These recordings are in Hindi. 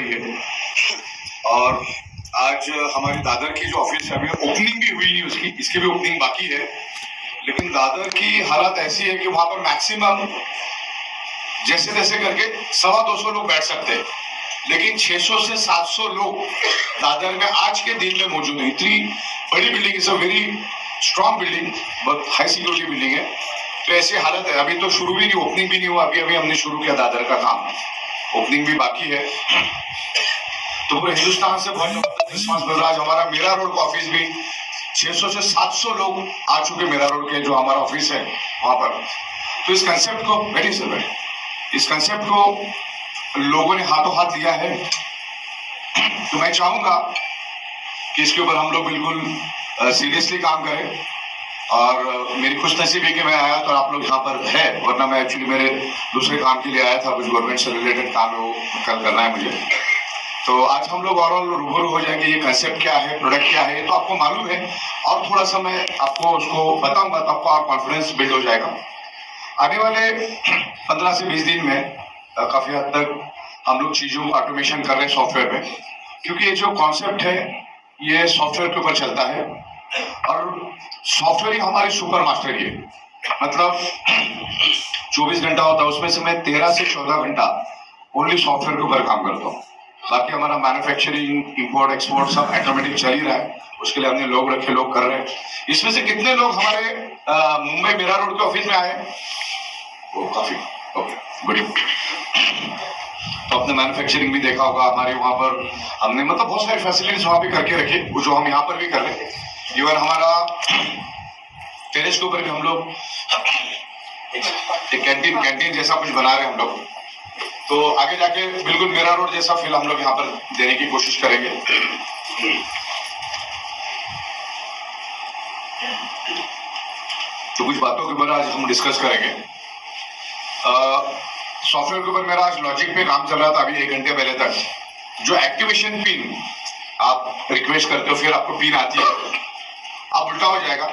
रही है। और आज हमारी दादर की जो ऑफिस है, अभी ओपनिंग भी हुई नहीं उसकी, इसकी भी ओपनिंग बाकी है। लेकिन दादर की हालत ऐसी है कि वहां पर मैक्सिमम जैसे तैसे करके 125 लोग बैठ सकते हैं, लेकिन 600 से 700 लोग दादर में आज के दिन में मौजूद है। इतनी बड़ी building, is a very strong building, बहुत हाई सिक्योरिटी बिल्डिंग है। तो ऐसी हालत है। अभी तो शुरू भी नहीं, ओपनिंग भी नहीं हुआ, अभी हमने शुरू किया दादर का काम, ओपनिंग भी बाकी है। तो पूरे हिंदुस्तान से बहुत जबरदस्त रिस्पॉन्स मिल रहा है। हमारा मीरा रोड का ऑफिस भी 600 से 700 लोग आ चुके मीरा रोड के, जो हमारा ऑफिस है वहां पर। तो इस कंसेप्ट को इस कंसेप्ट को लोगों ने हाथों हाथ लिया है। तो मैं चाहूंगा कि इसके ऊपर हम लोग बिल्कुल सीरियसली काम करें। और मेरी खुश नसीबी कि मैं आया तो आप लोग यहाँ पर है, वरना मैं एक्चुअली मेरे दूसरे काम के लिए आया था, कुछ गवर्नमेंट से रिलेटेड काम है, वो कल करना है मुझे। तो आज हम लोग और रूबरू हो जाएंगे, ये कंसेप्ट क्या है, प्रोडक्ट क्या है, तो आपको मालूम है। और थोड़ा सा मैं आपको उसको बताऊंगा तो आपको और कॉन्फिडेंस बिल्ड हो जाएगा। आने वाले 15 से 20 दिन में काफी हद तक हम लोग चीजों को ऑटोमेशन कर रहे हैं सॉफ्टवेयर में, क्योंकि ये जो कॉन्सेप्ट है ये सॉफ्टवेयर के ऊपर चलता है। और सॉफ्टवेयर ही हमारी सुपर मास्टर है। मतलब 24 घंटा होता है, उसमें से मैं 13 से 14 घंटा ओनली सॉफ्टवेयर के ऊपर काम करता हूँ। बाकी हमारा मैन्युफैक्चरिंग, इंपोर्ट, एक्सपोर्ट सब ऑटोमेटिक चल ही रहा है। उसके लिए हमने लोग रखे, लोग कर रहे हैं। इसमें से कितने लोग हमारे मुंबई मीरा रोड के ऑफिस में आए? वो काफी ओके, गुड। तो अपने मैन्युफैक्चरिंग भी देखा होगा हमारे वहां पर, हमने मतलब बहुत सारी फैसिलिटीज वहां भी करके रखी, जो हम यहाँ पर भी कर रहे हैं। इवन हमारा टेरेस के ऊपर भी हम लोग एक कैंटीन जैसा कुछ बना रहे हैं हम लोग। तो आगे जाके बिल्कुल मीरा रोड जैसा फील हम लोग यहाँ पर देने की कोशिश करेंगे। तो कुछ बातों के ऊपर आज हम डिस्कस करेंगे। सॉफ्टवेयर के ऊपर मेरा आज लॉजिक पे काम चल रहा था अभी 1 घंटे पहले तक। जो एक्टिवेशन पिन आप रिक्वेस्ट करते हो, फिर आपको पिन आती है, अब उल्टा हो जाएगा।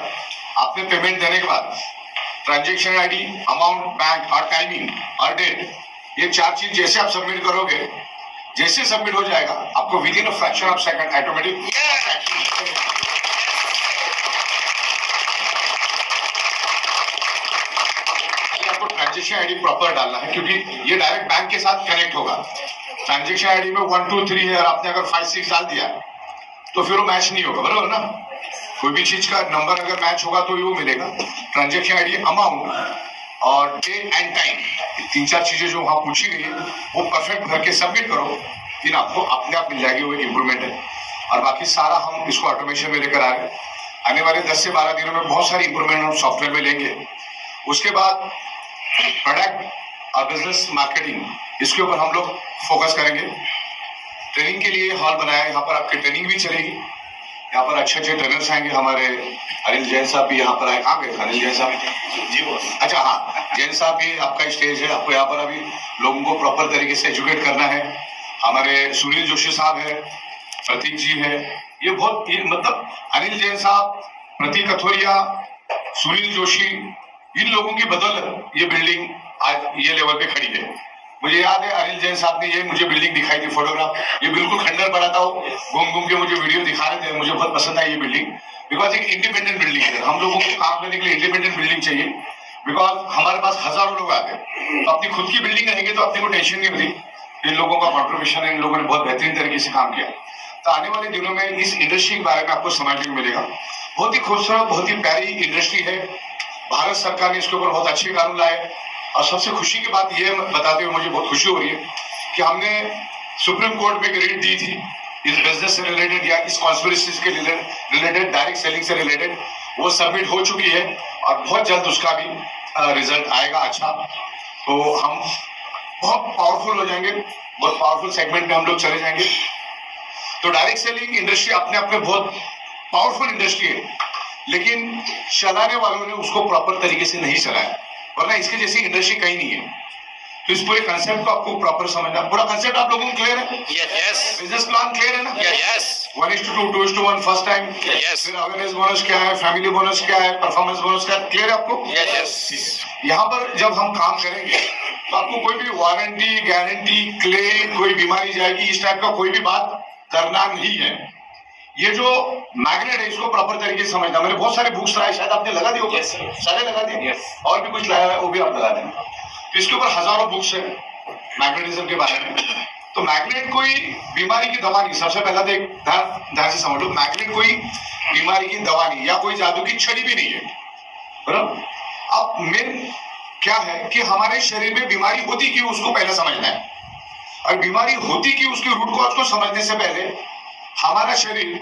आपने पेमेंट देने के बाद ट्रांजेक्शन आईडी, अमाउंट, बैंक और टाइमिंग और डेट, ये 4 चीज जैसे आप सबमिट करोगे, जैसे सबमिट हो जाएगा आपको with in a fraction of second automatic आपको ट्रांजेक्शन आईडी प्रॉपर डालना है, क्योंकि ये डायरेक्ट बैंक के साथ कनेक्ट होगा। ट्रांजेक्शन आईडी में 1 2 3 है और आपने अगर 5 6 डाल दिया तो फिर वो मैच नहीं होगा, बराबर ना। कोई भी चीज का नंबर अगर मैच होगा तो वो मिलेगा। ट्रांजेक्शन आईडी, अमाउंट और डेट एंड टाइम, 3-4 चीजें जो वहां पूछी गई है वो परफेक्ट भर के सबमिट करो, फिर आपको अपने आप मिल जाएगी, वो इंप्रूवमेंट है। और बाकी सारा हम इसको ऑटोमेशन में लेकर आ रहे हैं। आने वाले 10 से 12 दिनों में बहुत सारी इंप्रूवमेंट हम सॉफ्टवेयर में लेंगे। उसके बाद प्रोडक्ट और बिजनेस मार्केटिंग, इसके ऊपर हम लोग फोकस करेंगे। ट्रेनिंग के लिए हॉल बनाया, यहाँ पर आपकी ट्रेनिंग भी चलेगी। यहाँ पर अच्छे ट्रेनर्स आएंगे हमारे। अनिल जैन साहब भी यहाँ पर आए। कहाँ गए अनिल जैन साहब? जी बोल। अच्छा हाँ, जैन साहब भी आपका स्टेज है, आपको यहाँ पर अभी लोगों को प्रॉपर तरीके से एजुकेट करना है। हमारे सुनील जोशी साहब है, प्रतीक जी है, ये मतलब अनिल जैन साहब, प्रतीक कथोरिया, सुनील जोशी, इन लोगों की बदौलत ये बिल्डिंग आज ये लेवल पे खड़ी है। मुझे याद है अनिल जैन साहब ने ये मुझे बिल्डिंग दिखाई थी, फोटोग्राफ, ये बिल्कुल खंडर पड़ा था, घूम घूम के मुझे वीडियो दिखा रहे थे। मुझे बहुत पसंद आई ये बिल्डिंग, बिकॉज एक इंडिपेंडेंट बिल्डिंग है। हम लोगों को काम करने के लिए इंडिपेंडेंट बिल्डिंग चाहिए, बिकॉज हमारे पास हजारों लोग आते हैं। तो अपनी खुद की बिल्डिंग रहेगी तो अपने को टेंशन नहीं होती। इन लोगों का कॉन्ट्रीब्यूशन है, इन लोगों ने बहुत बेहतरीन तरीके से काम किया। तो आने वाले दिनों में इस इंडस्ट्री के बारे में आपको समझने को मिलेगा। बहुत ही खूबसूरत, बहुत ही प्यारी इंडस्ट्री है। भारत सरकार ने इसके ऊपर बहुत अच्छे कानून लाए। और सबसे खुशी की बात यह बताते हुए मुझे बहुत खुशी हो रही है कि हमने सुप्रीम कोर्ट में एक रिट दी थी इस बिजनेस से रिलेटेड या इस कॉन्स्पिरेसी के रिलेटेड, डायरेक्ट सेलिंग से रिलेटेड। वो सबमिट हो चुकी है और बहुत जल्द उसका भी रिजल्ट आएगा अच्छा। तो हम बहुत पावरफुल हो जाएंगे, बहुत पावरफुल सेगमेंट में हम लोग चले जाएंगे। तो डायरेक्ट सेलिंग इंडस्ट्री अपने आप में बहुत पावरफुल इंडस्ट्री है, लेकिन चलाने वालों ने उसको प्रॉपर तरीके से नहीं चलाया, वरना इसके जैसी इंडस्ट्री कहीं नहीं है। तो इस पूरे कंसेप्ट को आपको प्रॉपर समझना। पूरा कंसेप्ट आप लोगों को क्लियर है? यस। बिजनेस प्लान क्लियर है ना? यस। 1:2, 2:1 first time. यस। फिर अवेयरनेस बोनस क्या है, फैमिली बोनस क्या है, परफॉर्मेंस बोनस क्या है, क्लियर है आपको? यस। यहाँ पर जब हम काम करेंगे तो आपको कोई भी वारंटी, गारंटी, क्लेम, कोई बीमारी जाएगी, इस टाइप का कोई भी बात करना नहीं है। ये जो मैग्नेट है इसको प्रॉपर तरीके से समझना। मैंने बहुत सारे बुक्स लाए, शायद आपने लगा दिए, सारे लगा दिए, और भी कुछ लाया है वो भी आप लगा दें। तो इसके ऊपर हजारों बुक्स है मैग्नेटिज्म के बारे में। तो मैग्नेट कोई बीमारी की दवा नहीं, सबसे पहला तो ध्यान से समझ लो, मैग्नेट कोई बीमारी की दवा नहीं या कोई जादू की छड़ी भी नहीं है, बराबर। अब मेन क्या है कि हमारे शरीर में बीमारी होती क्यों, उसको पहले समझना है। और बीमारी होती क्यों, उसके रूट कॉज को समझने से पहले हमारा शरीर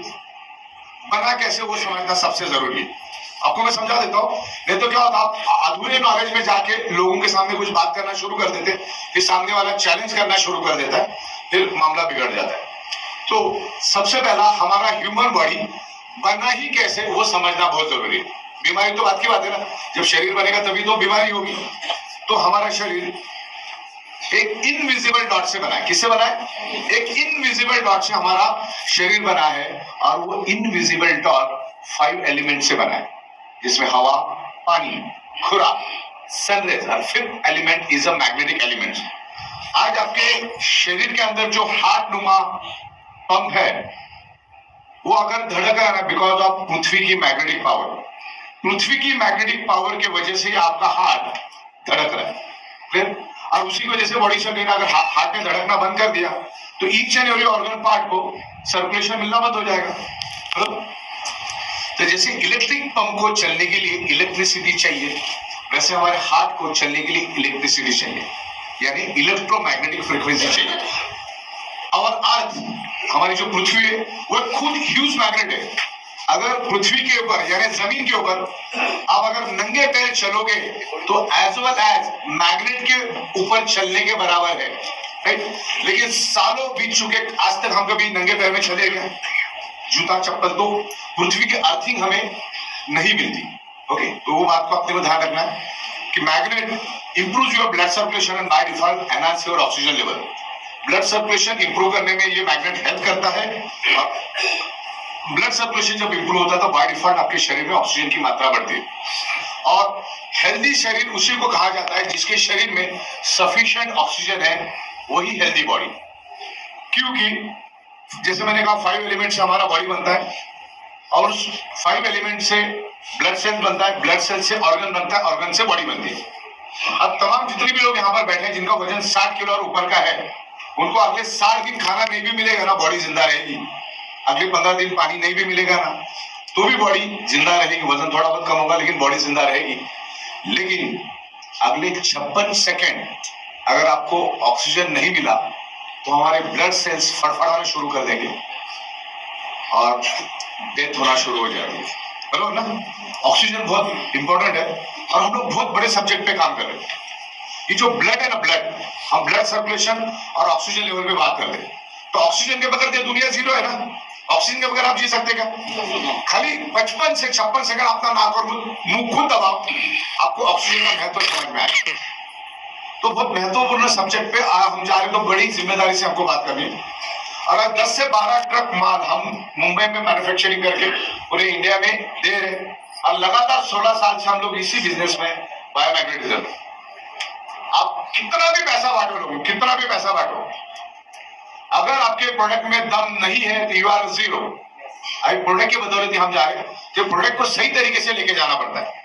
बना कैसे वो समझना सबसे जरूरी है। आपको मैं समझा देता हूं, नहीं तो क्या होता, आप अधूरे नॉलेज में जाके लोगों के सामने कुछ बात करना शुरू कर देते, फिर सामने वाला चैलेंज करना शुरू कर देता है, फिर मामला बिगड़ जाता है। तो सबसे पहला हमारा ह्यूमन बॉडी बना ही कैसे वो समझना बहुत जरूरी है। बीमारी तो बात की बात है ना, जब शरीर बनेगा तभी तो बीमारी होगी। तो हमारा शरीर एक इनविजिबल डॉट से बना है। किससे बना है? एक इनविजिबल डॉट से हमारा शरीर बना है, और वो इनविजिबल डॉट 5 एलिमेंट से बना है, जिसमें हवा, पानी, खुराक, सनरेज, और 5th element is a magnetic element. आज आपके शरीर के अंदर जो हार्ट नुमा पंप है वो अगर धड़क रहा है बिकॉज ऑफ पृथ्वी की मैग्नेटिक पावर। पृथ्वी की मैग्नेटिक पावर की वजह से आपका हार्ट धड़क रहा है, फिर और उसी की वजह से बॉडी से लेना, अगर हार्ट ने धड़कना बंद कर दिया तो each and every organ part को सर्कुलेशन मिलना बंद हो जाएगा। तो जैसे इलेक्ट्रिक पंप को चलने के लिए इलेक्ट्रिसिटी चाहिए, वैसे हमारे हार्ट को चलने के लिए इलेक्ट्रिसिटी चाहिए, यानी इलेक्ट्रोमैग्नेटिक फ्रीक्वेंसी चाहिए। और अर्थ, हमारी जो पृथ्वी है वो खुद ह्यूज मैग्नेट है। अगर पृथ्वी के ऊपर यानी जमीन के ऊपर आप अगर नंगे पैर चलोगे तो एज वेल एज मैग्नेट के ऊपर चलने के बराबर है, राइट। लेकिन सालों बीत चुके, आज तक हम कभी नंगे पैर में चले गए जूता चप्पल, तो पृथ्वी की अर्थिंग हमें नहीं मिलती। ओके, तो वो बात को अपने को ध्यान रखना है कि magnet improve your blood circulation and by default enhance your oxygen level. Blood circulation improve करने में ये मैग्नेट हेल्प करता है। ब्लड सर्कुलेशन जब इंप्रूव होता है तो बाय डिफॉल्ट आपके शरीर में ऑक्सीजन की मात्रा बढ़ती है। और हेल्दी शरीर उसी को कहा जाता है जिसके शरीर में सफिशिएंट ऑक्सीजन है, वही हेल्दी बॉडी। क्योंकि जैसे मैंने कहा 5 एलिमेंट से हमारा बॉडी बनता है, और उस 5 एलिमेंट से ब्लड सेल बनता है, ब्लड सेल से ऑर्गन बनता है, ऑर्गन से बॉडी बनती है। अब तमाम जितने भी लोग यहाँ पर बैठे हैं जिनका वजन 60 किलो और ऊपर का है, उनको अगले 60 दिन खाना नहीं भी मिलेगा ना, बॉडी जिंदा रहेगी। अगले 15 दिन पानी नहीं भी मिलेगा ना, तो भी बॉडी जिंदा रहेगी। वजन थोड़ा बहुत कम होगा लेकिन बॉडी जिंदा रहेगी। लेकिन अगले 56 सेकेंड अगर आपको ऑक्सीजन नहीं मिला तो हमारे ब्लड सेल्स फड़फड़ाना शुरू कर देंगे और डेथ होना शुरू हो जाएगी, बराबर ना। ऑक्सीजन बहुत इंपॉर्टेंट है और हम लोग बहुत बड़े सब्जेक्ट पे काम कर रहे हैं। ये जो ब्लड है ना, ब्लड, हम ब्लड सर्कुलेशन और ऑक्सीजन लेवल पे बात कर रहे हैं। तो ऑक्सीजन के बगैर ये दुनिया जीरो है ना। ऑक्सीजन के बगैर आप जी सकते क्या? खाली 55 से 56 सेकंड अपना नाक और मुंह खुद दबाओ, आपको ऑक्सीजन का महत्व समझ में आएगा। तो बहुत महत्वपूर्ण सब्जेक्ट पे हम जा रहे हैं, तो बड़ी जिम्मेदारी से हमको बात करनी है। अगर 10 से 12 ट्रक माल हम मुंबई में मैन्युफैक्चरिंग करके पूरे इंडिया में दे रहे, और लगातार 16 साल से हम लोग इसी बिजनेस में बायोमैग्नेटिज्म। आप कितना भी पैसा बांटो लोग, कितना भी पैसा बांटो, अगर आपके प्रोडक्ट में दम नहीं है तो यू आर जीरो। अभी प्रोडक्ट की बदौलत हम जा रहे हैं, तो प्रोडक्ट को सही तरीके से लेके जाना पड़ता है।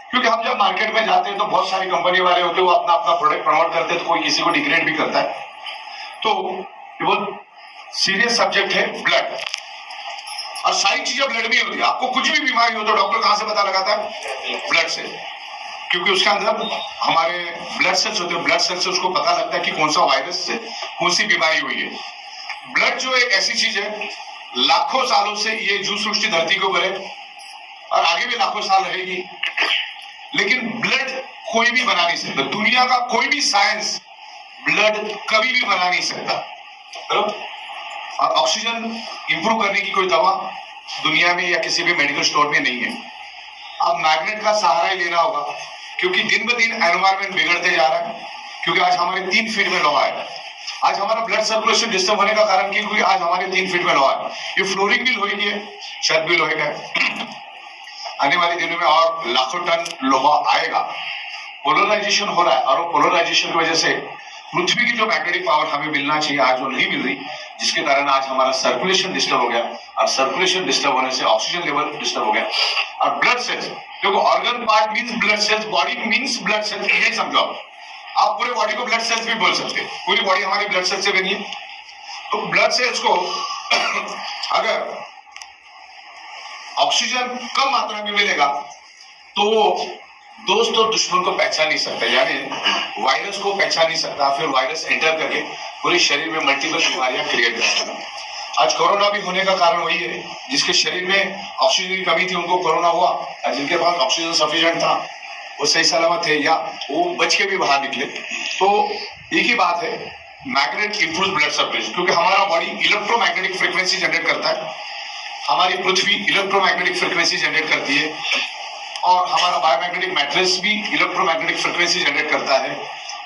क्योंकि हम जब मार्केट में जाते हैं तो बहुत सारी कंपनी वाले होते हैं, वो अपना अपना प्रोडक्ट प्रमोट करते हैं, तो कोई किसी को डिग्रेड भी करता है। तो वो सीरियस सब्जेक्ट है ब्लड, और सारी चीजें ब्लड में होती है। आपको कुछ भी बीमारी हो तो डॉक्टर कहां से पता लगाता है? ब्लड से। क्योंकि उसके अंदर हमारे ब्लड सेल्स होते हैं, ब्लड सेल्स से उसको पता लगता है कि कौन सा वायरस से कौन सी बीमारी हुई है। ब्लड जो एक ऐसी चीज है, लाखों सालों से ये जीव सृष्टि धरती के ऊपर है और आगे भी लाखों साल रहेगी, लेकिन ब्लड कोई भी बना नहीं सकता। दुनिया का कोई भी साइंस ब्लड कभी भी बना नहीं सकता, बराबर। और ऑक्सीजन इंप्रूव करने की कोई दवा दुनिया में या किसी भी मेडिकल स्टोर में नहीं है। अब मैग्नेट का सहारा ही लेना होगा, क्योंकि दिन ब दिन एनवायरमेंट बिगड़ते जा रहा है। क्योंकि आज हमारे 3 फीट में लोहा है। आज हमारा ब्लड सर्कुलेशन डिस्टर्ब होने का कारण क्योंकि आज हमारे 3 फीट में लोहा है। ये फ्लोरिंग भी लोहे की है, छत भी लोहे का है। आने वाले दिनों में और लाखों टन लोहा आएगा। पोलराइजेशन हो रहा है, और वो पोलराइजेशन की वजह से पृथ्वी की जो मैग्नेटिक पावर हमें मिलना चाहिए आज वो नहीं मिल रही, जिसके कारण आज हमारा सर्कुलेशन डिस्टर्ब हो गया, और सर्कुलेशन डिस्टर्ब होने से ऑक्सीजन लेवल डिस्टर्ब हो गया। और ब्लड सेल्स, देखो organ part means blood cells, body means blood cells, ये समझो आप पूरे बॉडी को ब्लड सेल्स भी बोल सकते हैं, पूरी बॉडी हमारी ब्लड सेल्स से बनी है। तो ब्लड सेल्स को अगर ऑक्सीजन कम मात्रा में मिलेगा तो वो दोस्त और दुश्मन को पहचान नहीं सकता, यानी वायरस को पहचान नहीं सकता, फिर वायरस एंटर करके पूरे शरीर में मल्टीपल बीमारियां क्रिएट करता है। आज कोरोना भी होने का कारण वही है, जिसके शरीर में ऑक्सीजन की कमी थी उनको कोरोना हुआ, और जिनके पास ऑक्सीजन सफिशिएंट था वो सही सलामत थे या वो बच के भी बाहर निकले। तो एक ही बात है, मैग्नेट इंप्रूव ब्लड सर्कुलेशन, क्योंकि हमारा बॉडी इलेक्ट्रोमैग्नेटिक फ्रीक्वेंसी जनरेट करता है, हमारी पृथ्वी इलेक्ट्रोमैग्नेटिक फ्रीक्वेंसी जनरेट करती है, और हमारा बायोमैग्नेटिक मैट्रिक्स भी इलेक्ट्रोमैग्नेटिक फ्रीक्वेंसी जनरेट करता है,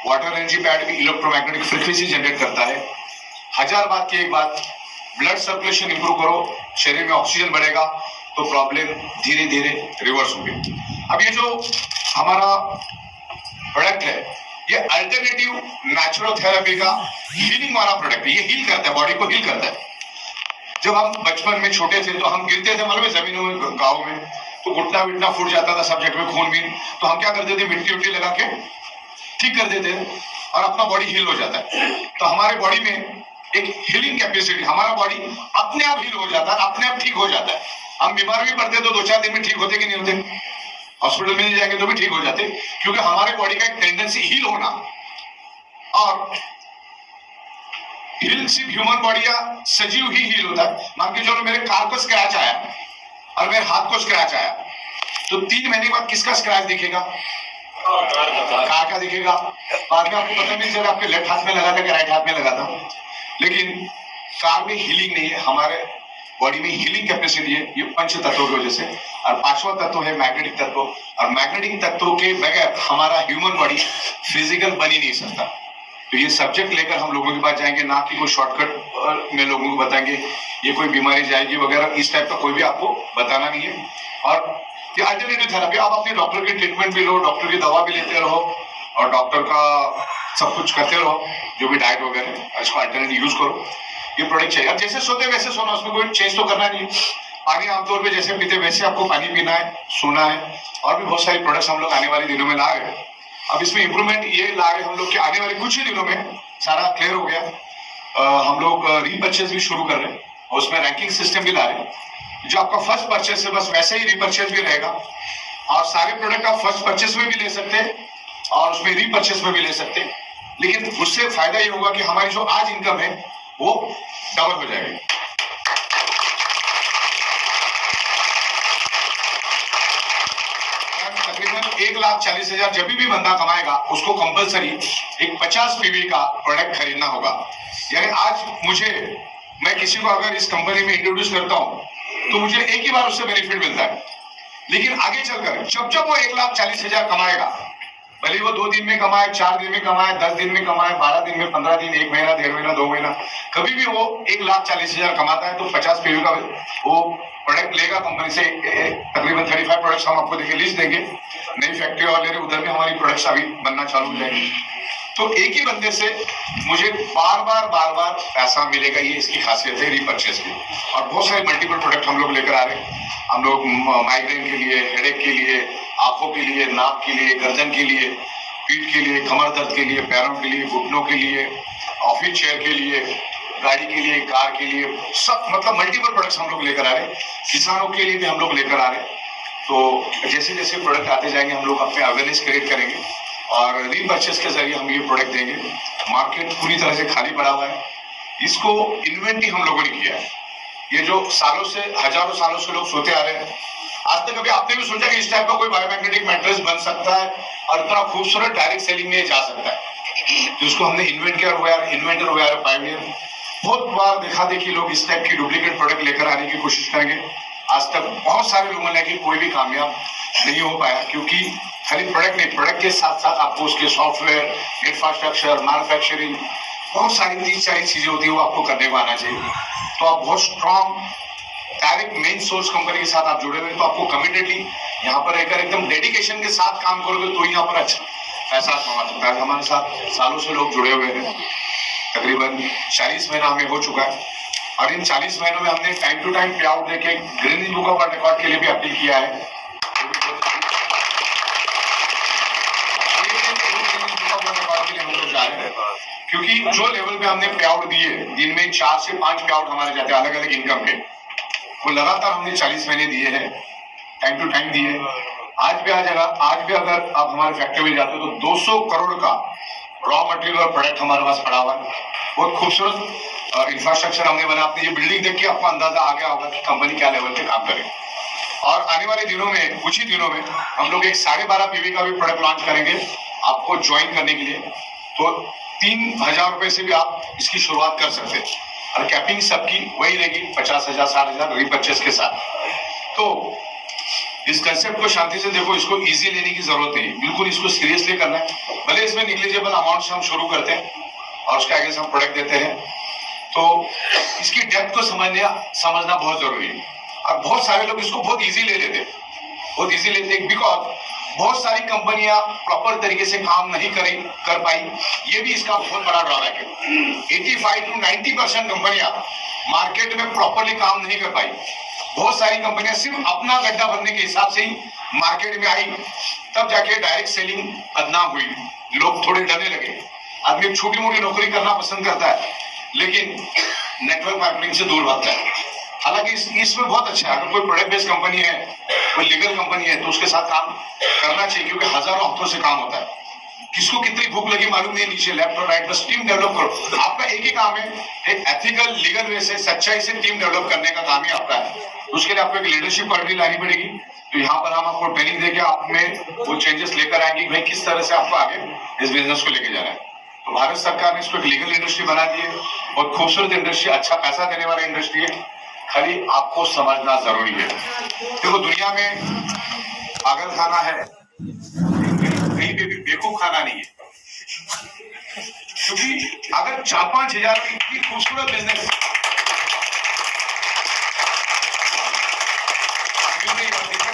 वाटर एनर्जी पैड भी इलेक्ट्रोमैग्नेटिक फ्रीक्वेंसी जनरेट करता है। 1000 बात की एक बात, ब्लड सर्कुलेशन इंप्रूव करो, शरीर में ऑक्सीजन बढ़ेगा तो प्रॉब्लम धीरे धीरे रिवर्स होगी। अब ये जो हमारा प्रोडक्ट है ये अल्टरनेटिव नेचुरल थेरेपी का हीलिंग वाला प्रोडक्ट है, ये हील करता है, बॉडी को हील करता है। जब हम बचपन में छोटे थे तो हम गिरते थे मालूम है जमीनों में, गाँव में, तो घुटना विटना फूट जाता था, सब जगह में खून भी, तो हम क्या करते थे, मिट्टी उट्टी लगा के ठीक कर देते थे और अपना बॉडी हील हो जाता है। तो हमारे बॉडी में एक हीलिंग कैपेसिटी, हमारा बॉडी अपने आप हील हो जाता है, अपने आप ठीक हो जाता है। हम बीमार भी पड़ते तो 2-4 दिन में ठीक होते कि नहीं होते, हॉस्पिटल में नहीं जाएंगे तो भी ठीक हो जाते, क्योंकि हमारे बॉडी का एक टेंडेंसी हील होना। और हील सिर्फ ह्यूमन बॉडी या सजीव ही हील होता है। मान के चलो मेरे कार को स्क्रैच आया और मेरे हाथ को स्क्रैच आया, तो 3 महीने बाद किसका स्क्रैच दिखेगा? कार का दिखेगा। बाद में आपको पता नहीं चला आपके लेफ्ट हाथ में लगा था कि राइट हाथ में लगा था। लेकिन कार में हीलिंग नहीं है, हमारे बॉडी में हीलिंग कैपेसिटी है, ये 5 तत्वों की वजह से। और 5वां तत्व है मैग्नेटिक तत्व, और मैग्नेटिक तत्वों के बगैर हमारा ह्यूमन बॉडी फिजिकल बन ही नहीं सकता। तो ये सब्जेक्ट लेकर हम लोगों के पास जाएंगे, ना कि कोई शॉर्टकट में लोगों को बताएंगे ये कोई बीमारी जाएगी वगैरह, इस टाइप का कोई भी आपको बताना नहीं है। और ये अल्टरनेटिव थेरेपी, आप अपने डॉक्टर की ट्रीटमेंट भी लो, डॉक्टर की दवा भी लेते रहो, और डॉक्टर का सब कुछ करते रहो, जो भी डाइट वगैरह, इसको अल्टरनेटिव यूज करो। ये प्रोडक्ट चाहिए, अब जैसे सोते वैसे सोना, उसमें कोई चेंज तो करना नहीं है। पानी आमतौर पे जैसे पीते वैसे आपको पानी पीना है, सोना है। और भी बहुत सारी प्रोडक्ट्स हम लोग आने वाले दिनों में ला रहे हैं। अब इसमें इंप्रूवमेंट ये ला रहे हैं हम लोग कि आने वाले कुछ ही दिनों में सारा क्लियर हो गया, हम लोग रीपर्चेज भी शुरू कर रहे हैं, और उसमें रैंकिंग सिस्टम भी ला रहे हैं। जो आपका फर्स्ट परचेज है बस वैसे ही रीपर्चेज भी रहेगा, और सारे प्रोडक्ट आप फर्स्ट परचेज में भी ले सकते हैं और उसमें रीपर्चेज में भी ले सकते हैं। लेकिन उससे फायदा ये होगा कि हमारी जो आज इनकम है वो डबल हो जाएगी। तकरीबन 1,40,000 जब भी बंदा कमाएगा उसको कंपलसरी एक 50 पीवी का प्रोडक्ट खरीदना होगा। यानी आज मैं किसी को अगर इस कंपनी में इंट्रोड्यूस करता हूं तो मुझे एक ही बार उससे बेनिफिट मिलता है, लेकिन आगे चलकर जब वो 1,40,000 कमाएगा, भले वो 2 दिन में कमाए, 4 दिन में कमाए, 10 दिन में कमाए, 12 दिन में, 15 दिन, 1 महीना, 1.5 महीना, 2 महीना, कभी भी वो 1,40,000 कमाता है तो 50 पीवी का वो प्रोडक्ट लेगा कंपनी से। तकरीबन 35 प्रोडक्ट्स हम आपको देखिए लिस्ट देंगे, नई फैक्ट्री और ले रहे, उधर भी हमारी प्रोडक्ट्स अभी बनना चालू हो जाएंगे। तो एक ही बंदे से मुझे बार बार पैसा मिलेगा, ये इसकी खासियत है रीपर्चेज की। और बहुत सारे मल्टीपल प्रोडक्ट हम लोग लेकर आ रहे हैं। हम लोग माइग्रेन के लिए, हेडेक के लिए, आंखों के लिए, नाक के लिए, गर्दन के लिए, पीठ के लिए, कमर दर्द के लिए, पैरों के लिए, घुटनों के लिए, ऑफिस चेयर के लिए, गाड़ी के लिए, कार के लिए, सब मतलब मल्टीपल प्रोडक्ट्स हम लोग लेकर आ रहे हैं। किसानों के लिए भी हम लोग लेकर आ रहे हैं। तो जैसे जैसे प्रोडक्ट आते जाएंगे हम लोग अपने अवेयरनेस क्रिएट करेंगे और रीपर्चेज के जरिए हम ये प्रोडक्ट देंगे। मार्केट पूरी तरह से खाली पड़ा हुआ है, इसको इन्वेंट ही हम लोगों ने किया है। ये जो सालों से, हजारों सालों से लोग सोते आ रहे हैं, आज तक कभी आपने भी सोचा कि इस टाइप का कोई बायोमैग्नेटिक मैट्रेस बन सकता है और इतना खूबसूरत डायरेक्ट सेलिंग में जा सकता है, जिसको हमने इन्वेंट किया हुआ है, इन्वेंटर हुआ है, पायनियर। बहुत बार देखा देखी लोग इस टाइप की डुप्लीकेट प्रोडक्ट लेकर आने की कोशिश करेंगे। आज तक बहुत सारे लोगों ने कि कोई भी कामयाब नहीं हो पाया, क्योंकि खाली प्रोडक्ट नहीं, प्रोडक्ट के साथ साथ आपको उसके सॉफ्टवेयर, इंफ्रास्ट्रक्चर, मैन्युफैक्चरिंग, बहुत सारी 3-4 चीजें होती है वो आपको करने को आना चाहिए। तो आप बहुत strong direct main source company के साथ आप जुड़े हुए, तो आपको कमिटेडली यहाँ पर रहकर एकदम डेडिकेशन के साथ काम करोगे तो यहाँ पर अच्छा फैसाद मवाद हमारे साथ सालों से लोग जुड़े हुए हैं, तकरीबन 40 महीना हमें हो चुका है और इन 40 महीनों में हमने टाइम टू टाइम पे आउट देके Guinness book of world record के लिए भी अपील किया है। हम लोग जा रहे हैं क्योंकि जो लेवल पे हमने पे आउट दिए, दिन में 4 से 5 पे आउट हमारे जाते हैं अलग अलग इनकम के, वो लगातार हमने 40 महीने दिए हैं, टाइम टू टाइम दिए। आज भी अगर आप हमारे फैक्ट्री में जाते हो तो 200 करोड़ का रॉ मटेरियल और प्रोडक्ट हमारे पास पड़ा हुआ है। बहुत खूबसूरत इंफ्रास्ट्रक्चर हमने बना। आपने ये बिल्डिंग देख के आपको अंदाजा आ गया होगा कि कंपनी क्या लेवल पे काम करे। और आने वाले दिनों में, कुछ ही दिनों में हम लोग एक 12.5 PV का भी प्रोडक्ट लॉन्च करेंगे आपको ज्वाइन करने के लिए। तो 3,000 रुपए से भी आप इसकी शुरुआत कर सकते हैं और कैपिंग सबकी वही रहेगी 50,000 60,000 रीपर्चेस के साथ। तो इस कंसेप्ट को शांति से देखो, इसको इजी लेने की जरूरत नहीं, बिल्कुल इसको सीरियसली करना है। भले इसमें निग्लिजिबल अमाउंट से हम शुरू करते हैं और उसके आगे से हम प्रोडक्ट देते हैं, तो इसकी डेप्थ को समझना बहुत जरूरी है। और बहुत सारे लोग इसको बहुत इजी ले लेते हैं बिकॉज बहुत सारी कंपनियां प्रॉपर तरीके से काम नहीं कर पाई। ये भी इसका बहुत बड़ा ड्रॉबैक है। 85 to 90% कंपनियां मार्केट में प्रॉपरली काम नहीं कर पाई। बहुत सारी कंपनियां सिर्फ अपना गड्ढा भरने के हिसाब से ही मार्केट में आई, तब जाके डायरेक्ट सेलिंग बदनाम हुई, लोग थोड़े डरने लगे। आदमी छोटी मोटी नौकरी करना पसंद करता है लेकिन नेटवर्क मार्केटिंग से दूर भागता है। हालांकि इसमें बहुत अच्छा है, अगर कोई प्रोडक्ट बेस्ड कंपनी है, कोई लीगल कंपनी है, तो उसके साथ काम करना चाहिए क्योंकि हजारों हाथों से काम होता है। किसको कितनी भूख लगी मालूम नहीं, नीचे लेफ्ट और राइट, बस टीम डेवलप करो। आपका एक ही काम है, एक एथिकल लीगल वे से सच्चाई से टीम डेवलप करने का काम ही आपका है। उसके लिए आपको एक लीडरशिप क्वालिटी लानी पड़ेगी। तो यहाँ पर हम आपको ट्रेनिंग देके आप में वो चेंजेस लेकर आएंगे कि भाई किस तरह से आपको आगे इस बिजनेस को लेके जाना है। तो भारत सरकार ने इसको एक लीगल इंडस्ट्री बना दी है और खूबसूरत इंडस्ट्री, अच्छा पैसा देने वाला इंडस्ट्री है। खाली आपको समझना जरूरी है। देखो दुनिया में पागल खाना है, कहीं पे भी बेवकूफ खाना नहीं है। क्योंकि अगर 4-5 हजार की इतनी खूबसूरत बिजनेस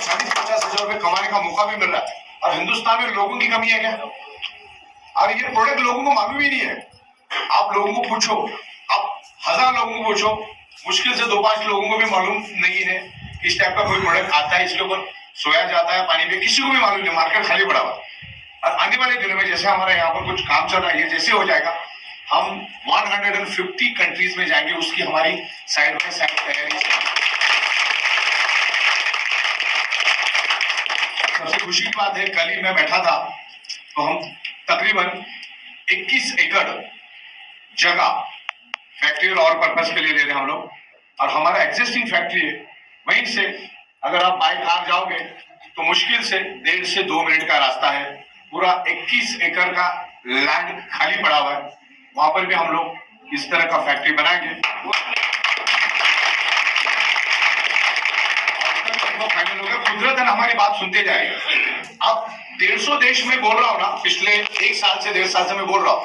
40-50 हजार रुपए कमाने का मौका भी मिल रहा है और हिंदुस्तान में लोगों की कमी है क्या? और ये प्रोडक्ट लोगों को मालूम ही नहीं है। आप लोगों को पूछो, आप 1000 लोगों को पूछो, मुश्किल से 2-5 लोगों को भी मालूम नहीं है कि इस टाइप का कोई प्रोडक्ट आता है, इसके ऊपर सोया जाता है पानी पे, किसी को भी मालूम नहीं। मार्केट खाली पड़ा हुआ। और आने वाले दिनों में जैसे हमारा यहाँ पर कुछ काम चल रहा है, ये जैसे हो जाएगा हम 150 कंट्रीज में जाएंगे, उसकी हमारी साइड बाय साइड तैयारी। सबसे खुशी की बात है, कल ही मैं बैठा था तो हम तकरीबन 21 एकड़ जगह फैक्ट्री और पर्पस के लिए ले रहे हैं हम लोग। और हमारा एग्जिस्टिंग फैक्ट्री है, वहीं से अगर आप बाय कार जाओगे तो मुश्किल से 1.5 से 2 मिनट का रास्ता है। पूरा 21 एकड़ का लैंड खाली पड़ा हुआ है, वहां पर भी हम लोग इस तरह का फैक्ट्री बनाएंगे। फाइनल हो गया, कुदरतन हमारी बात सुनते जाएगी। अब 150 देश में बोल रहा हूँ ना, पिछले 1 साल से 1.5 साल से मैं बोल रहा हूँ,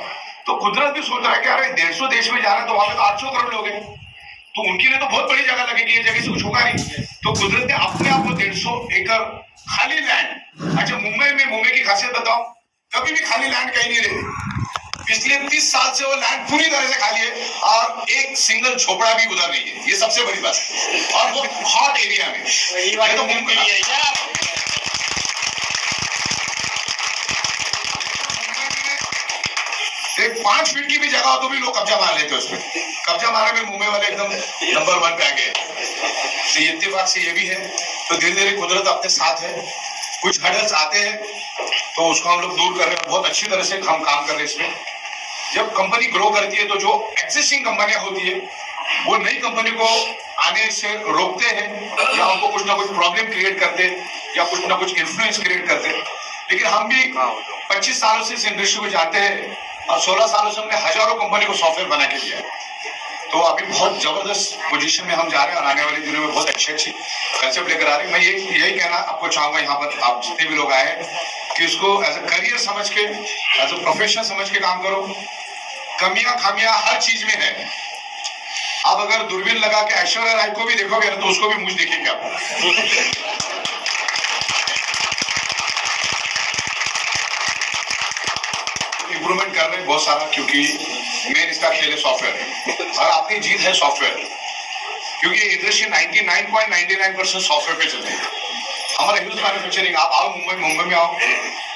तो कुदरत भी सोच रहा है कि अरे 150 देश में जा रहे हैं तो वहां पे तो 800 करोड़ लोग हैं, तो उनके लिए तो बहुत बड़ी जगह लगेगी, ये जगह से कुछ होगा नहीं। तो कुदरत ने अपने आप को 150 एकड़ खाली लैंड। अच्छा मुंबई की खासियत बताओ, कभी भी खाली लैंड कहीं नहीं रही। पिछले 30 साल से वो लैंड पूरी तरह से खाली है और एक सिंगल झोपड़ा भी उधर नहीं है, ये सबसे बड़ी बात है। और वो हॉट एरिया में, ये तो मुंबई है। 5 फीट की भी जगह हो तो भी लोग कब्जा मार लेते हैं उसमें। कब्जा मारने में मुंबई वाले एकदम नंबर 1 पे आ गए। तो इत्तेफाक से ये भी है। तो धीरे धीरे कुदरत अपने साथ है। कुछ हर्डल्स आते हैं तो उसको हम लोग दूर कर रहे हैं, बहुत अच्छी तरह से हम काम कर रहे हैं इसमें। जब कंपनी ग्रो करती है तो जो एग्जिस्टिंग कंपनियां होती है वो नई कंपनी को आने से रोकते हैं या उनको कुछ ना कुछ प्रॉब्लम क्रिएट करते या कुछ ना कुछ इन्फ्लुएंस क्रिएट करते। लेकिन हम भी 25 सालों से इस इंडस्ट्री को जानते हैं और 16 सालों से हमने हजारों कंपनी को सॉफ्टवेयर बना के दिया है। तो अभी बहुत जबरदस्त पोजीशन में हम जा रहे हैं और आने वाले दिनों में बहुत अच्छी कंसेप्ट लेकर आ रहे हैं। मैं यही कहना आपको चाहूंगा, यहाँ पर आप जितने भी लोग आए हैं कि इसको एज ए करियर समझ के, एज ए प्रोफेशन समझ के काम करो। कमियां खामियां हर चीज में है। आप अगर दूरबीन लगा के ऐश्वर्या राय को भी देखोगे तो उसको भी मुझ देखेंगे आप। बहुत सारा, क्योंकि मेन इसका खेल है सॉफ्टवेयर और अपनी जीत है सॉफ्टवेयर, क्योंकि इंडस्ट्री 99.99% सॉफ्टवेयर पे चल रही है। हमारा ह्यूज मैन्युफैक्चरिंग, आप आओ मुंबई में आओ,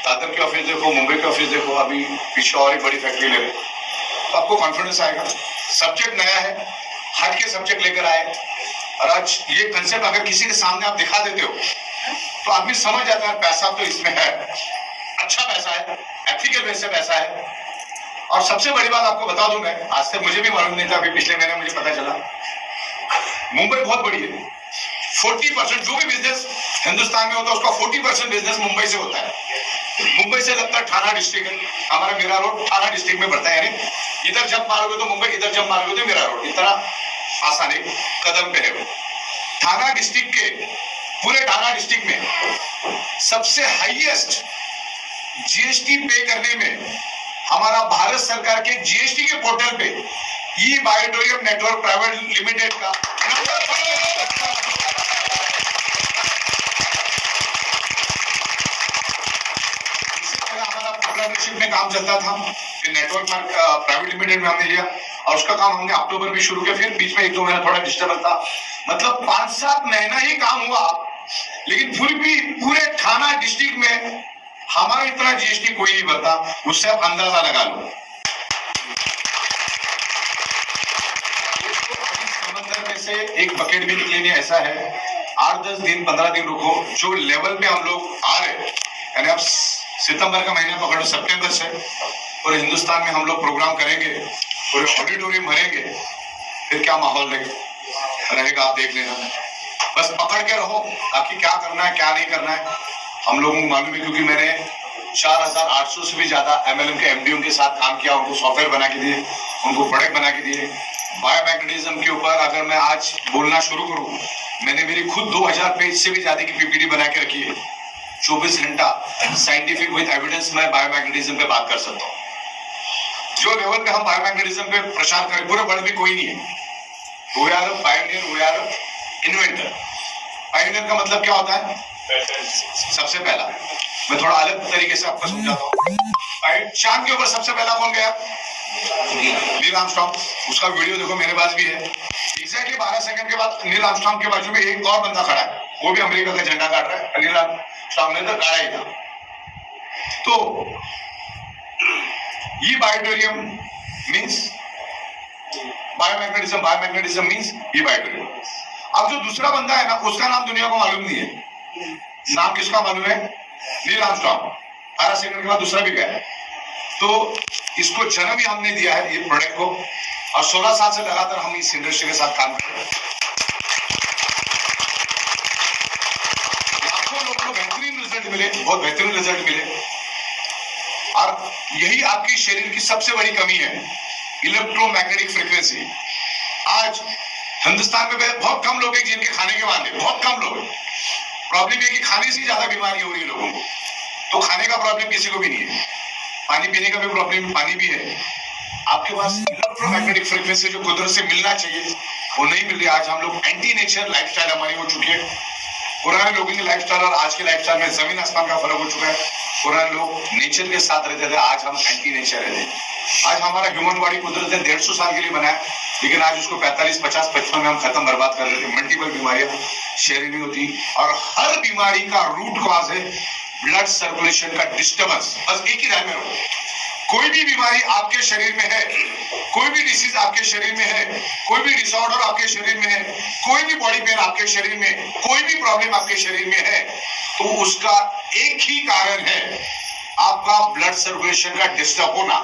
दादर के ऑफिस देखो, मुंबई के ऑफिस देखो, अभी पीछे और एक बड़ी फैक्ट्री ले रहे, तो आपको कॉन्फिडेंस आएगा। सब्जेक्ट नया है, हट के सब्जेक्ट लेकर आए, और आज ये कंसेप्ट अगर किसी के सामने आप दिखा देते हो तो आदमी समझ जाता है पैसा तो इसमें है, अच्छा पैसा है, एथिकल वे से पैसा है। और सबसे बड़ी बात आपको बता दूं मैं, आज तक मुझे भी मालूम नहीं था, अभी पिछले महीने मुझे पता चला, मुंबई बहुत बड़ी है। 40% जो भी बिजनेस हिंदुस्तान में होता है उसका 40% बिजनेस मुंबई से होता है। मुंबई से लगता है थाना डिस्ट्रिक्ट है, हमारा मीरा रोड थाना डिस्ट्रिक्ट में पड़ता है, यानी इधर जब मारोगे तो मुंबई, इधर जब मारोगे तो मीरा रोड, इतना आसान है, कदम पे है। थाना डिस्ट्रिक्ट के, पूरे थाना डिस्ट्रिक्ट में सबसे हाईएस्ट जीएसटी पे करने में हमारा भारत सरकार के जीएसटी के पोर्टल पे ई बायोटोरियम नेटवर्क प्राइवेट लिमिटेड का हमारा पार्टनरशिप में काम चलता था, नेटवर्क प्राइवेट लिमिटेड में हमने लिया और उसका काम हमने अक्टूबर में शुरू किया। फिर बीच में 1-2 महीना थोड़ा डिस्टर्बेंस था, मतलब 5-7 महीना ही काम हुआ, लेकिन फिर भी पूरे थाना डिस्ट्रिक्ट में हमारा इतना जीएसटी कोई नहीं भरता। उससे आप अंदाजा लगा लो। समंदर में से एक बकेट भी निकली नहीं, ऐसा है 8-10 दिन 15 दिन रुको, जो लेवल पे हम लोग आ रहे, यानी आप सितंबर का महीना पकड़ो, सितंबर से पूरे हिंदुस्तान में हम लोग प्रोग्राम करेंगे, पूरे ऑडिटोरियम भरेंगे, फिर क्या माहौल रहेगा आप देख लेना। बस पकड़ के रहो, ताकि क्या करना है क्या नहीं करना है हम लोगों को मालूम है, क्योंकि मैंने 4800 से भी ज्यादा एमएलएम के एमडीओ के साथ काम किया, उनको सॉफ्टवेयर बना के दिए, उनको प्रोडक्ट बना के दिए। बायोमैग्नेटिज्म के ऊपर अगर मैं आज बोलना शुरू करूं, मैंने मेरी खुद 2000 पेज से भी ज्यादा की पीपीटी बना के रखी है। 24 घंटा साइंटिफिक विद एविडेंस में बायोमैग्नेटिज्म पे बात कर सकता हूँ। जो लेवल पे हम बायोमैग्नेटिज्म पे प्रचार करें, पूरे वर्ल्ड में कोई नहीं है। We are pioneer, we are inventor. Pioneer का मतलब क्या होता है? सबसे पहला। मैं थोड़ा अलग तरीके से आपको समझाता हूँ। चांद के ऊपर सबसे पहला कौन गया? Neil Armstrong. उसका वीडियो देखो, मेरे पास भी है। एग्जैक्टली 12 सेकंड के बाद नील आर्मस्ट्रांग के बाजू में एक और बंदा खड़ा है, वो भी अमेरिका का झंडा काट रहा है। नील आर्मस्ट्रांग ने तो गाड़ा ही था। तो ये बायोटोरियम मीन्स बायोमैग्नेटिज्म, बायोमैग्नेटिज्म मीन्स ये बायोटोरियम। अब जो दूसरा बंदा है ना, उसका नाम दुनिया को मालूम नहीं है। नाम किसका मालूम है? Neil Armstrong. 12 सेकंड के बाद दूसरा भी गया। तो इसको जन्म ही हमने दिया है, ये प्रोडक्ट को, और 16 साल से लगातार हम इस इंडस्ट्री के साथ काम कर रहे हैं। लाखों लोगों को बेहतरीन रिजल्ट मिले, बहुत बेहतरीन रिजल्ट मिले। और यही आपकी शरीर की सबसे बड़ी कमी है, इलेक्ट्रोमैग्नेटिक फ्रीक्वेंसी। आज हिंदुस्तान में बहुत कम लोग हैं जिनके खाने के वाले, बहुत कम लोग। प्रॉब्लम है कि खाने से ज्यादा बीमारी हो रही है लोगों को। तो खाने का प्रॉब्लम किसी को भी नहीं है, पानी पीने का भी प्रॉब्लम, पानी भी है। आपके पास इलेक्ट्रोमैग्नेटिक फ्रीक्वेंसी जो कुदरत से मिलना चाहिए वो नहीं मिल रही। आज हम लोग एंटी नेचर लाइफस्टाइल हमारी हो चुकी है। पुराने लोगों की लाइफस्टाइल और आज के लाइफस्टाइल में जमीन आसमान का फर्क हो चुका है। पुराने लोग नेचर के साथ रहते थे, आज हम एंटी नेचर रहते हैं। आज हमारा ह्यूमन बॉडी कुदरत ने 150 साल के लिए बनाया, लेकिन आज उसको 45, 50, 55 में हम खत्म बर्बाद कर देते। मल्टीपल बीमारियां शरीर में होती, और हर बीमारी का रूट कॉज है ब्लड सर्कुलेशन का डिस्टर्बेंस। बस एक ही राय में रहो, कोई भी बीमारी आपके शरीर में है, कोई भी डिसीज आपके शरीर में है, कोई भी डिसऑर्डर आपके शरीर में है, कोई भी बॉडी पेन आपके शरीर में, कोई भी प्रॉब्लम आपके शरीर में है, तो उसका एक ही कारण है, आपका ब्लड सर्कुलेशन का डिस्टर्ब होना।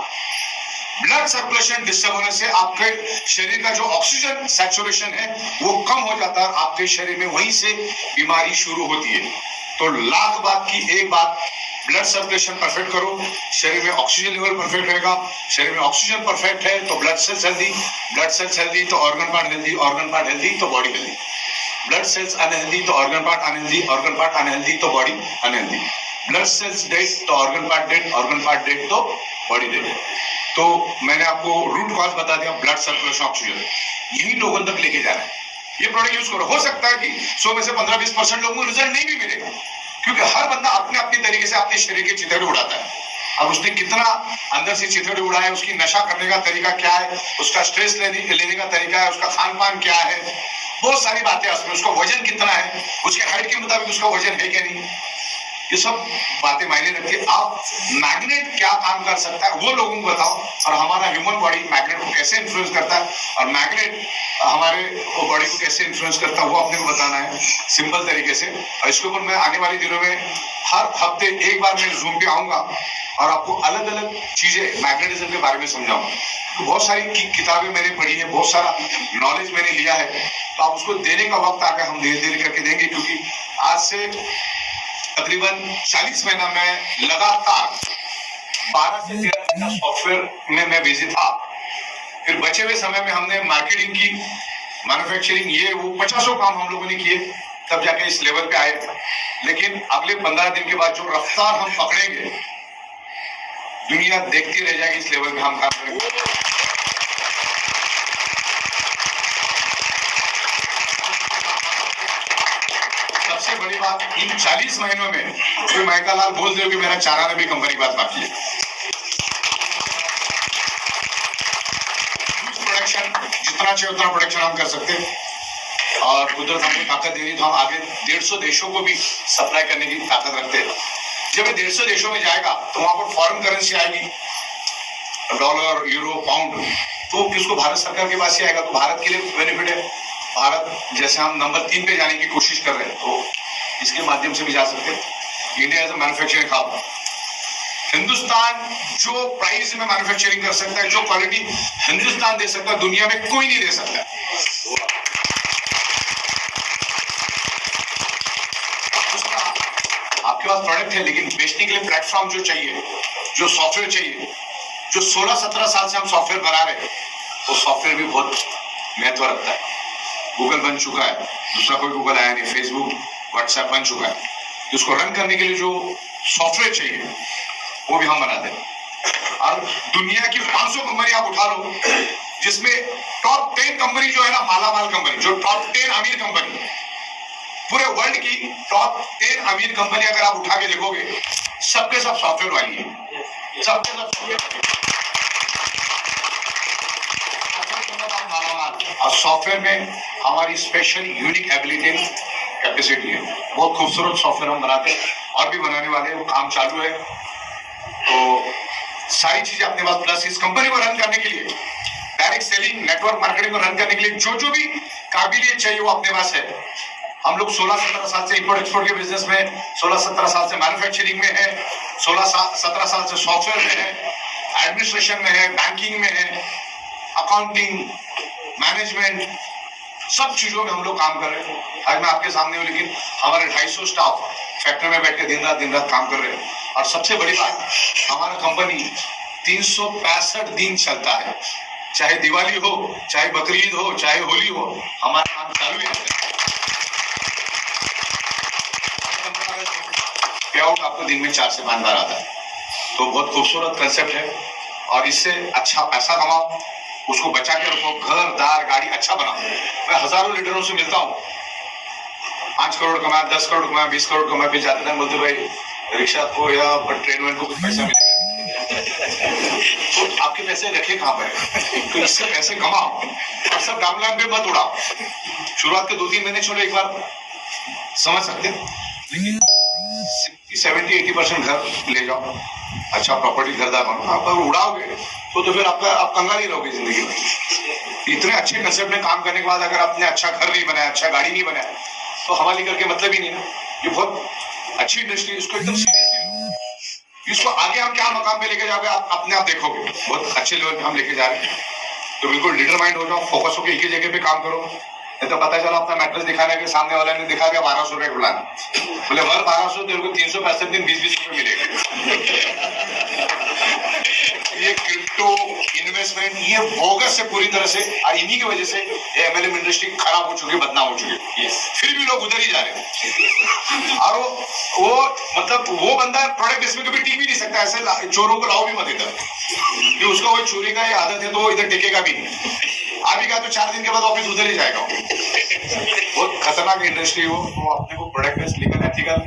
ब्लड सर्कुलेशन डिस्टर्ब होने से आपके शरीर का जो ऑक्सीजन सैचुरेशन है वो कम हो जाता है, और आपके शरीर में वहीं से बीमारी शुरू होती है। तो लाख बात की एक बात, ब्लड सर्कुलेशन परफेक्ट करो, शरीर में ऑक्सीजन लेवल परफेक्ट रहेगा। शरीर में ऑक्सीजन परफेक्ट है तो blood cells healthy, blood cells healthy तो organ part healthy, organ part healthy तो body healthy. Blood cells unhealthy तो organ part unhealthy, organ part unhealthy तो body unhealthy. Blood cells dead तो organ part dead, organ part dead तो बॉडी डेड। तो मैंने आपको रूट कॉज बता दिया, ब्लड सर्कुलेशन, ऑक्सीजन, यही लोगों तक लेके जाना है। ये प्रोडक्ट यूज करो। हो सकता है कि 100 में से 15-20% लोगों को रिजल्ट नहीं भी मिलेगा, क्योंकि हर बंदा अपने अपने तरीके से अपने शरीर के चितौरे उड़ाता है। अब उसने कितना अंदर से चिथड़े उड़ाए, उसकी नशा करने का तरीका क्या है, उसका स्ट्रेस लेने का तरीका है, उसका खान पान क्या है, बहुत सारी बातें उसमें, उसका वजन कितना है, उसके हाइट के मुताबिक उसका वजन है क्या नहीं, ये सब बातें मायने रखती है। आप मैग्नेट क्या काम कर सकता है वो लोगों को बताओ, और हमारा ह्यूमन बॉडी मैग्नेट को कैसे इन्फ्लुएंस करता है, और मैग्नेट हमारे बॉडी को कैसे इन्फ्लुएंस करता है वो अपने को बताना है सिंपल तरीके से। और इसके ऊपर मैं आने वाले दिनों में हर हफ्ते एक बार मैं जूम पे आऊंगा और आपको अलग अलग चीजें मैग्नेटिज्म के बारे में समझाऊंगा। तो बहुत सारी किताबें मैंने पढ़ी है, बहुत सारा नॉलेज मैंने लिया है, तो आप उसको देने का वक्त आकर हम धीरे धीरे करके देंगे, क्योंकि आज से तकरीबन 40 महीना में लगातार 12 से 13 महीना सॉफ्टवेयर में मैं बिजी था। फिर बचे हुए समय में हमने मार्केटिंग की, मैन्युफैक्चरिंग, ये वो 50 काम हम लोगों ने किए, तब जाके इस लेवल पे आए। लेकिन अगले 15 दिन के बाद जो रफ्तार हम पकड़ेंगे, दुनिया देखती रह जाएगी इस लेवल पे हम काम करेंगे। सबसे बड़ी बात, इन 40 महीनों में कोई माइका लाल बोल दे कि मेरा 94 कंपनी बात बाकी है। प्रोडक्शन जितना चाहिए उतना प्रोडक्शन हम कर सकते हैं, और कुदरत हमको ताकत दे रही तो हम आगे 150 देशों को भी सप्लाई करने की ताकत रखते हैं। जब ये 150 देशों में जाएगा तो वहां पर फॉरेन करेंसी आएगी, डॉलर, यूरो, पाउंड, तो किसको, भारत सरकार के पास ही आएगा, तो भारत के लिए बेनिफिट है। भारत जैसे हम नंबर 3 पे जाने की कोशिश कर रहे हैं, तो इसके माध्यम से भी जा सकते हैं। India as a manufacturing hub, Hindustan जो प्राइस में मैन्युफैक्चरिंग कर सकता है, जो क्वालिटी हिंदुस्तान दे सकता है, दुनिया में कोई नहीं दे सकता। आपके पास प्रोडक्ट है, लेकिन बेचने के लिए प्लेटफॉर्म जो चाहिए, जो सॉफ्टवेयर चाहिए, जो 16-17 साल से हम सॉफ्टवेयर बना रहे हैं, वो सॉफ्टवेयर भी बहुत महत्व रखता है। गूगल बन चुका है, दूसरा कोई गूगल आया नहीं, फेसबुक, व्हाट्सएप बन चुका है, तो उसको रन करने के लिए जो सॉफ्टवेयर चाहिए वो भी हम बनाते हैं। और दुनिया की 500 कंपनी आप उठा लो, जिसमें टॉप 10 कंपनी जो है ना, मालामाल कंपनी, जो टॉप 10 अमीर कंपनी, पूरे वर्ल्ड की टॉप 10 अमीर कंपनी अगर आप उठा के देखोगे, सबके सब सॉफ्टवेयर वाली है, सबके सब मालामाल। और सॉफ्टवेयर में हमारी स्पेशल यूनिक एबिलिटी, कैपेसिटी है, बहुत खूबसूरत सॉफ्टवेयर हम बनाते हैं और भी बनाने वाले हैं, वो काम चालू है। तो सारी चीजें अपने पास, प्लस इस कंपनी को रन करने के लिए, डायरेक्ट सेलिंग, नेटवर्क मार्केटिंग को रन करने के लिए जो भी काबिलियत चाहिए वो अपने पास है। हम लोग 16-17 साल से इंपोर्ट एक्सपोर्ट के बिजनेस में, 16-17 साल से मैन्युफैक्चरिंग में है, 16-17 साल से सॉफ्टवेयर में है, एडमिनिस्ट्रेशन में है, बैंकिंग में है, अकाउंटिंग, मैनेजमेंट, सब चीजों में हम लोग काम कर रहे हैं। आज मैं आपके सामने हूँ, लेकिन हमारे 250 स्टाफ फैक्ट्री में बैठ के दिन रात काम कर रहे हैं। और सबसे बड़ी बात, हमारा कंपनी 365 दिन चलता है, चाहे दिवाली हो, चाहे बकरीद हो, चाहे होली हो, हमारा काम चालू ही रहता है। पे आउट आपको दिन में 4 से 5 बार आता है, तो बहुत खूबसूरत कंसेप्ट है। और इससे अच्छा पैसा कमाओ, उसको बचा के रखो, घर दार गाड़ी अच्छा बनाओ। मैं हजारों लीडरों से मिलता हूँ, 5 करोड़ कमाया, 10 करोड़ कमाया, 20 करोड़ कमाया, फिर जाते टाइम बोलते भाई रिक्शा को या ट्रेन में को कुछ पैसा मिलेगा, तो आपके पैसे रखे कहाँ पर, तो इससे पैसे कमाओ और सब डामलाइन पे मत उड़ाओ। शुरुआत के 2-3 महीने छोड़ो, एक बार समझ सकते हैं, लेकिन 70-80% घर ले जाओ, अच्छा प्रॉपर्टी घरदार बनो। आप अगर उड़ाओगे तो फिर आप कंगाल ही रहोगे जिंदगी में। इतने अच्छे कंसेप्ट में काम करने के बाद अगर आपने अच्छा घर नहीं बनाया, अच्छा गाड़ी नहीं बनाया, तो हवाली करके मतलब ही नहीं ना। ये बहुत अच्छी इंडस्ट्री, इसको एकदम सीरियसली लो, इसको आगे हम क्या मकाम पे लेके जाओगे आप अपने आप देखोगे, बहुत अच्छे लेवल पे हम लेके जा रहे हैं। तो बिल्कुल डिटरमाइंड हो जाओ, फोकस होकर एक ही जगह पे काम करो। नहीं तो पता चला अपना मैट्रेस दिखाने के सामने वाला ने दिखा दिया 1200 रुपए बुलाना, बोले वर्ष 1200, तेरे को 365 दिन 20-20 रुपए मिलेगा। ये क्रिप्टो इन्वेस्टमेंट, ये बोगस से पूरी तरह से, और इन्हीं की वजह से ये एमएलएम इंडस्ट्री खराब हो चुकी है, बदनाम हो चुकी है। फिर भी लोग उधर ही जा रहे हैं। और वो मतलब वो बंदा प्रोडक्ट इसमें कभी टिक भी नहीं सकता, ऐसे चोरों को लाओ भी मत इधर, कि उसका वो चोरी का ये आदत है, तो वो इधर टिकेगा भी नहीं। आएगा तो 4 दिन के बाद ऑफिस उधर ही जाएगा। बहुत खतरनाक इंडस्ट्री हो, तो अपने को प्रोडक्ट बेस्ड, लीगल, एथिकल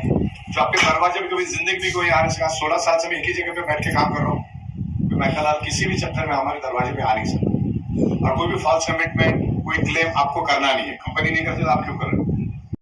जो आपके दरवाजे पे कभी जिंदगी भी कोई आ नहीं सका। 16 साल से मैं एक ही जगह पे बैठ के काम कर रहा हूँ। मैं कल किसी भी चक्कर में हमारे दरवाजे पे आ नहीं सकता। और कोई भी फॉल्स कमिटमेंट, कोई क्लेम आपको करना नहीं है। कंपनी नहीं करती तो आप क्यों कर रहे हो?